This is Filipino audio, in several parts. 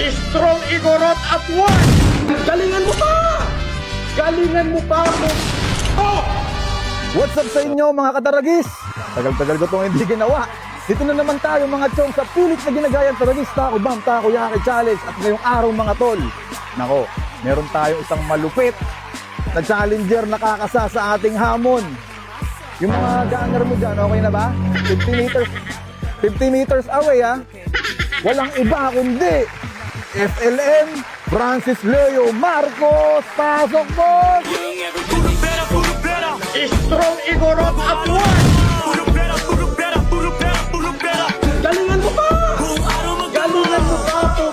Strong Igorot at 1! Galingan mo pa! Galingan mo pa ako! Oh! What's up sa inyo mga kataragis? Tagal-tagal ko itong hindi ginawa. Dito na naman tayo mga chong sa pilit na ginagayang Taragis Taco Bomb Takoyaki Challenge. At ngayong araw mga tol, nako, meron tayong isang malupit na challenger na kakasa sa ating hamon. Yung mga gunner mo dyan, okay na ba? 50 meters away ha. Walang iba kundi FLM Francis Leo Marcos. Pasok boss! Strong Igorot at 1! Galingan mo pa! Galingan mo pa ako!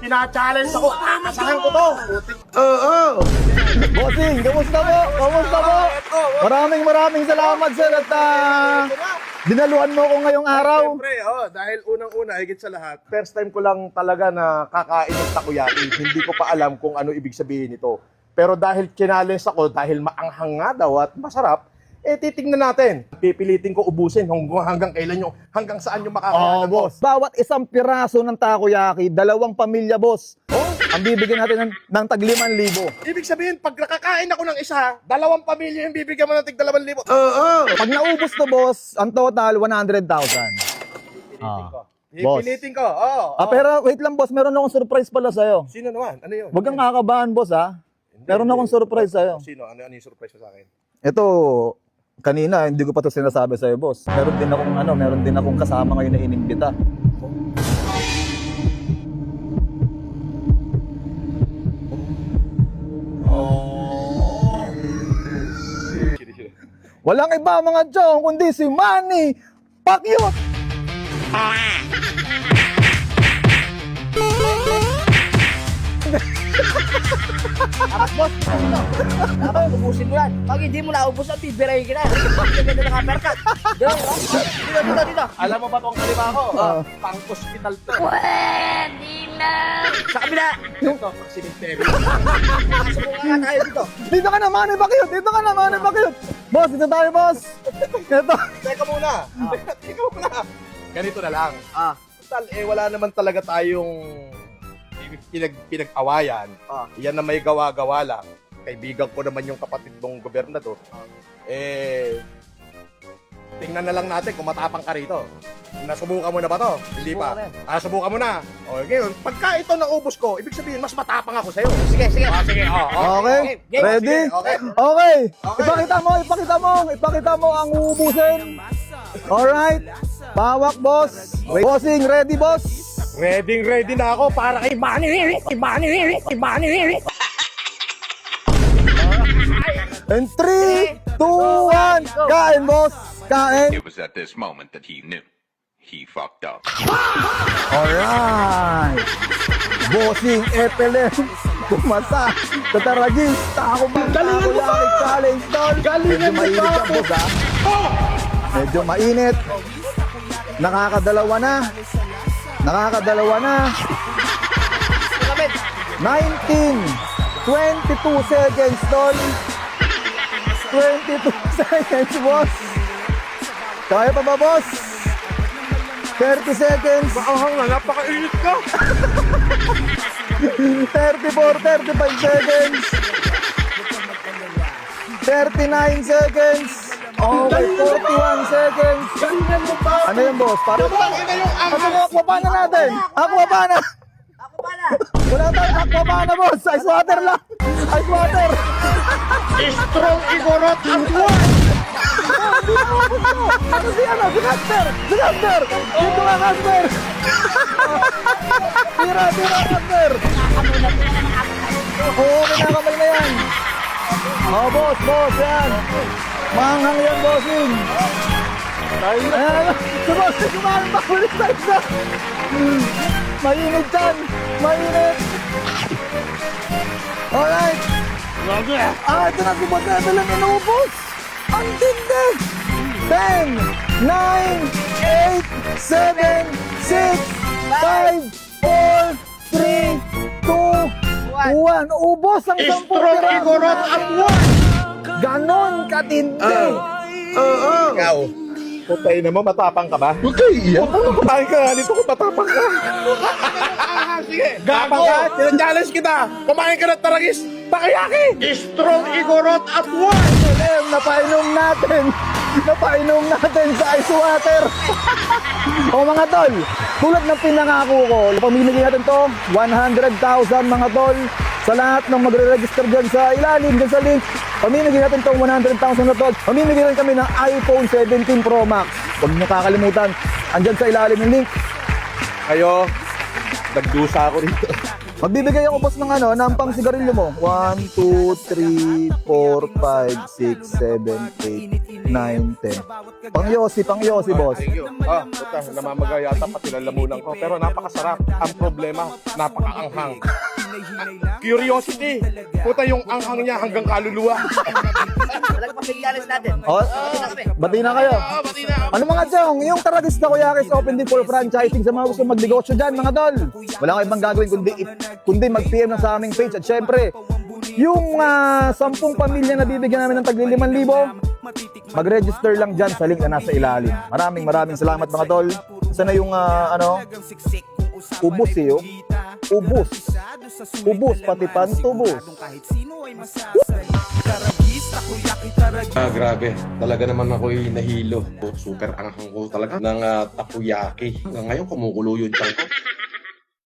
Tina-challenge ako, kakasahan ko to! Bossing, kamusta po? Kamusta po? Maraming salamat sir at dinaluhan mo ko ngayong araw. Siyempre, dahil unang-una, higit sa lahat, first time ko lang talaga na kakain ng takoyaki. Hindi ko pa alam kung ano ibig sabihin nito. Pero dahil challenge ako, dahil maanghang nga daw at masarap, titignan natin. Pipilitin ko ubusin hanggang kailan hanggang saan yung makakain, boss. Bawat isang piraso ng takoyaki, 2 pamilya, boss. Ang bibigyan natin ng tag 5,000. Ibig sabihin, pag nakakain ako ng isa, 2 pamilya yung bibigyan mo ng tig 2,000. Pag naubos to, boss, ang total 100,000. Pipilitin ko, Pero wait lang, boss, meron akong surprise pala sa'yo. Sino naman? Ano yun? Huwag kang kakabahan, boss, ha? Meron akong surprise sa'yo. Sino? Ano yung surprise mo sa akin? Ito, kanina, hindi ko pa ito sinasabi sa'yo, boss. Meron din akong kasama ngayon na inimbita. Walang iba mga chong, kundi si Manny Pacquiao. Dapat boss, dapat ubusin mo yan. Pag hindi mo naubos ang bibirahin ka na. Hindi ka nakaperkat. Dito. Alam mo ba tong kalima ko? Pang-hospital to. Pwede na. Sa kabila. Ito, cemetery. Subukan nga tayo dito. Dito ka na, Manny Pacquiao. Dito ka na, Manny Pacquiao. Boss, dito tayo, boss. Ito. Teka muna. Ganito na lang. Total, wala naman talaga tayong pinag-awayan. Yan na may gawa-gawa lang. Kaibigan ko naman yung kapatid ng gobernador. Tingnan na lang natin kung matapang ka rito. Nasubukan mo na ba to? Hindi pa. Subukan mo na. O, ngayon, pagka ito naubos ko, ibig sabihin, mas matapang ako sa'yo. Sige. Sige. Okay? Ready? Okay. Okay. Ipakita mo ang uubusin. Alright. Bawak, boss. Bossing, ready, boss? Ready na ako para kay Manny. And 3, 2, 1. Kain, boss. Kain. It was at this moment that he knew. He fucked up. Alright. Bossing, FLM. Kumasa. Tataragis. Taco Bomb Takoyaki Challenge, tol. Medyo mainit yan, boss, ha? Medyo mainit. Nakakadalawa na. 19, 22 seconds, tol. 22 seconds, boss. Kaya pa ba, boss? 30 seconds. Napakainit ka. 34, 35 seconds. 39 seconds. Okay, 41 seconds. Ano yun, boss? Parang aquapana natin. Aquapana. Ako pala. Wala tayong aquapana, boss. Ice water lang. Ice water. Strong Igorot at 1! Ano si Casper? Si Casper. Dito ka, Casper. Tira, Casper. Oo, kinakamay na yan. Boss, yan. Manghang yan, bossing. Ayan, si bossing kumain pa ulit sa isa. Mainit yan. Mainit. Alright. Ito na si boss natin lang inubos. Ang tindi. 10, 9, 8, 7, 6, 5, 4, 3, 2, 1. Ubos ang 10 Strong Igorot at 1! Ganon katindi. Oo. Ikaw. Putay na mo, matapang ka ba? Huwag kayo iyan. Kumain ka nga dito kung matapang ka. Sige, tapang ka. Sinachallenge kita. Kumain ka ng taragis. Takoyaki. Strong Igorot at one! Napainom natin sa ice water. O mga tol, tulad ng pinangako ko, pamimigay natin to 100,000 mga tol. Sa lahat ng magre-register dyan sa ilalim, dyan sa link, pamimigay natin tong 100,000 na tol. Pamimigay rin kami ng iPhone 17 Pro Max. Huwag niyo kakalimutan, andyan sa ilalim ng link. Kayo, nagdusa ako rito. Magbibigay ako boss ng ng pang sigarilyo mo. 1, 2, 3, 4, 5, 6, 7, 8, 9, 10. Pang Yossi boss. Thank you. Puta, namamagay yata pati lalamunan ko. Pero napakasarap. Ang problema, napakaanghang. Curiosity. Puta yung anghang niya hanggang kaluluwa. Talaga pa challenge natin. O, bati na kayo. Ano mga chong, yung Taragis Takoyaki Open din for franchising sa mga gusto magnegosyo dyan mga tol. Wala kang ibang gagawin kundi mag-PM na sa aming page. At syempre, yung 10 pamilya na bibigyan namin ng tagli 5,000, mag-register lang dyan sa link na nasa ilalim. Maraming salamat mga tol. Sana yung ubos oh. Ubos, pati pantubos. Grabe, talaga naman ako'y nahilo. Super anghang ko talaga ng takoyaki. Ngayon kumukulo yung tiyan ko.